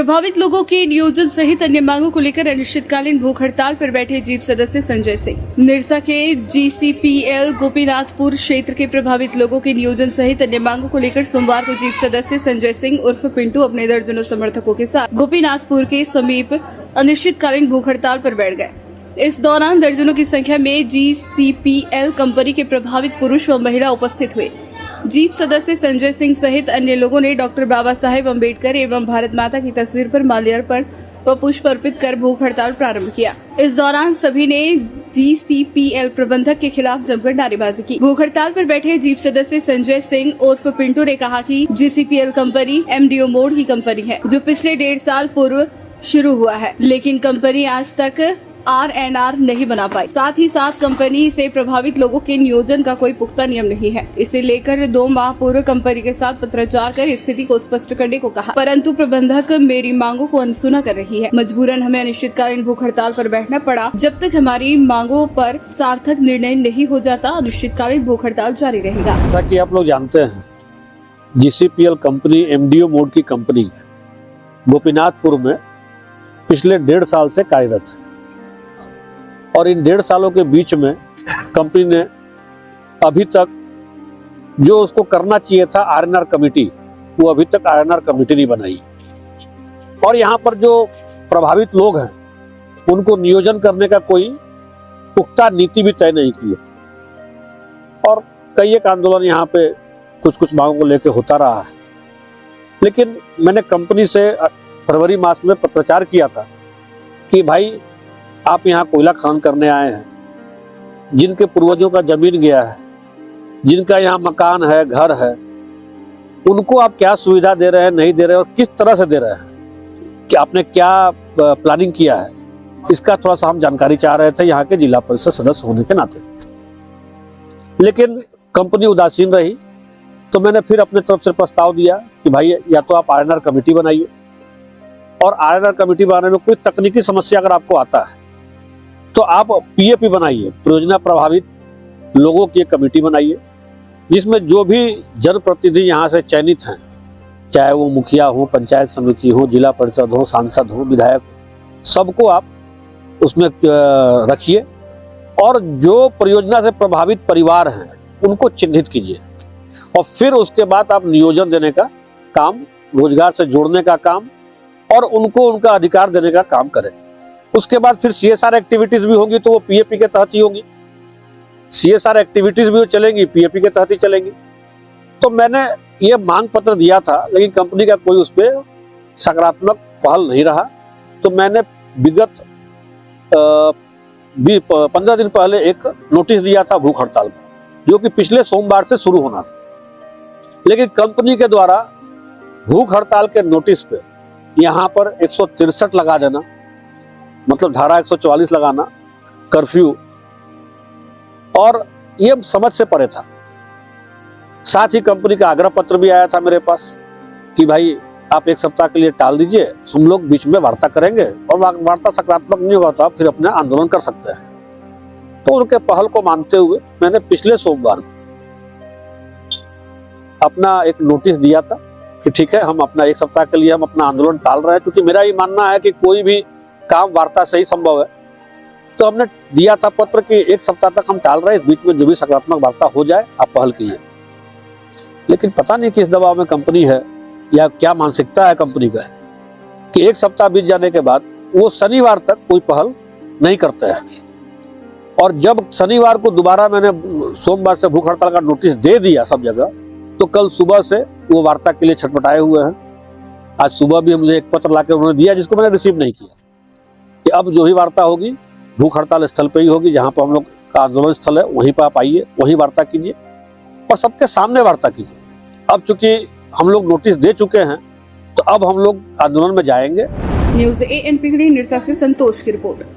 प्रभावित लोगों के नियोजन सहित अन्य मांगों को लेकर अनिश्चितकालीन भूख हड़ताल पर बैठे जीप सदस्य संजय सिंह। निरसा के GCPL गोपीनाथपुर क्षेत्र के प्रभावित लोगों के नियोजन सहित अन्य मांगों को लेकर सोमवार को जीप सदस्य संजय सिंह उर्फ पिंटू अपने दर्जनों समर्थकों के साथ गोपीनाथपुर के समीप अनिश्चितकालीन भूख हड़ताल पर बैठ गए। इस दौरान दर्जनों की संख्या में GCPL कंपनी के प्रभावित पुरुष व महिला उपस्थित हुए। जीप सदस्य संजय सिंह सहित अन्य लोगों ने डॉक्टर बाबा साहेब अम्बेडकर एवं भारत माता की तस्वीर पर माल्यार्पण व पुष्प अर्पित कर भूख हड़ताल प्रारंभ किया। इस दौरान सभी ने GCPL प्रबंधक के खिलाफ जमकर नारेबाजी की। भूख हड़ताल पर बैठे जीप सदस्य संजय सिंह उर्फ पिंटू ने कहा कि GCPL कंपनी MDO मोड की कंपनी है जो पिछले 1.5 साल पूर्व शुरू हुआ है, लेकिन कंपनी आज तक RNR नहीं बना पाई। साथ ही साथ कंपनी से प्रभावित लोगों के नियोजन का कोई पुख्ता नियम नहीं है। इसे लेकर 2 माह पूर्व कंपनी के साथ पत्राचार कर स्थिति को स्पष्ट करने को कहा, परंतु प्रबंधक मेरी मांगों को अनसुना कर रही है। मजबूरन हमें अनिश्चितकालीन भूख हड़ताल पर बैठना पड़ा। जब तक हमारी मांगों पर सार्थक निर्णय नहीं हो जाता, अनिश्चितकालीन भूख हड़ताल जारी रहेगा। जैसा कि आप लोग जानते हैं, GCPL कंपनी MDO मोड की कंपनी गोपीनाथपुर में पिछले 1.5 साल से कार्यरत है और इन 1.5 सालों के बीच में कंपनी ने अभी तक जो उसको करना चाहिए था RNR कमेटी, वो अभी तक RNR कमेटी नहीं बनाई। और यहाँ पर जो प्रभावित लोग हैं उनको नियोजन करने का कोई पुख्ता नीति भी तय नहीं की है और कई एक आंदोलन यहाँ पे कुछ मांगों को लेकर होता रहा है। लेकिन मैंने कंपनी से फरवरी मास में पत्राचार किया था कि भाई आप यहाँ कोयला खनन करने आए हैं, जिनके पूर्वजों का जमीन गया है, जिनका यहाँ मकान है, घर है, उनको आप क्या सुविधा दे रहे हैं, नहीं दे रहे हैं और किस तरह से दे रहे हैं, कि आपने क्या प्लानिंग किया है, इसका थोड़ा सा हम जानकारी चाह रहे थे यहाँ के जिला परिषद सदस्य होने के नाते। लेकिन कंपनी उदासीन रही, तो मैंने फिर अपने तरफ से प्रस्ताव दिया कि भाई या तो आप RNR कमेटी बनाइए, और RNR कमेटी बनाने में कोई तकनीकी समस्या अगर आपको आता है तो आप PAP बनाइए, परियोजना प्रभावित लोगों की एक कमेटी बनाइए, जिसमें जो भी जनप्रतिनिधि यहाँ से चयनित हैं, चाहे वो मुखिया हो, पंचायत समिति हो, जिला परिषद हो, सांसद हो, विधायक, सबको आप उसमें रखिए और जो परियोजना से प्रभावित परिवार हैं उनको चिन्हित कीजिए और फिर उसके बाद आप नियोजन देने का काम, रोजगार से जोड़ने का काम और उनको उनका अधिकार देने का काम करें। उसके बाद फिर CSR एक्टिविटीज भी होंगी तो वो PAP के तहत ही होंगी। CSR एक्टिविटीज भी चलेंगी, PAP के तहत ही चलेंगी। तो मैंने ये मांग पत्र दिया था, लेकिन कंपनी का कोई उस पर सकारात्मक पहल नहीं रहा। तो मैंने विगत 15 दिन पहले एक नोटिस दिया था भूख हड़ताल का, जो कि पिछले सोमवार से शुरू होना था। लेकिन कंपनी के द्वारा भूख हड़ताल के नोटिस पे यहाँ पर 163 लगा देना, मतलब धारा 144 लगाना, कर्फ्यू, और ये समझ से परे था। साथ ही कंपनी का आग्रह पत्र भी आया था मेरे पास कि भाई आप 1 सप्ताह के लिए टाल दीजिए, हम लोग बीच में वार्ता करेंगे और वार्ता सकारात्मक नहीं होगा तो आप फिर अपना आंदोलन कर सकते हैं। तो उनके पहल को मानते हुए मैंने पिछले सोमवार अपना एक नोटिस दिया था कि ठीक है, हम अपना 1 सप्ताह के लिए हम अपना आंदोलन टाल रहे हैं, क्योंकि मेरा ये मानना है कि कोई भी काम वार्ता से ही संभव है। तो हमने दिया था पत्र कि 1 सप्ताह तक हम टाल रहे हैं, इस बीच में जो भी सकारात्मक वार्ता हो जाए आप पहल कीजिए। लेकिन पता नहीं किस दबाव में कंपनी है या क्या मानसिकता है कंपनी का कि 1 सप्ताह बीत जाने के बाद वो शनिवार तक कोई पहल नहीं करते हैं। और जब शनिवार को दोबारा मैंने सोमवार से भूख हड़ताल का नोटिस दे दिया सब जगह, तो कल सुबह से वो वार्ता के लिए छटपटाए हुए हैं। आज सुबह भी मुझे एक पत्र लाकर उन्होंने दिया जिसको मैंने रिसीव नहीं किया, कि अब जो भी वार्ता होगी भूख हड़ताल स्थल पे ही होगी, जहाँ पर हम लोग का आंदोलन स्थल है वहीं पर आप आइए, वहीं वार्ता कीजिए और सबके सामने वार्ता कीजिए। अब चूंकि हम लोग नोटिस दे चुके हैं तो अब हम लोग आंदोलन में जाएंगे। न्यूज़ ANP के लिए निरसा से संतोष की रिपोर्ट।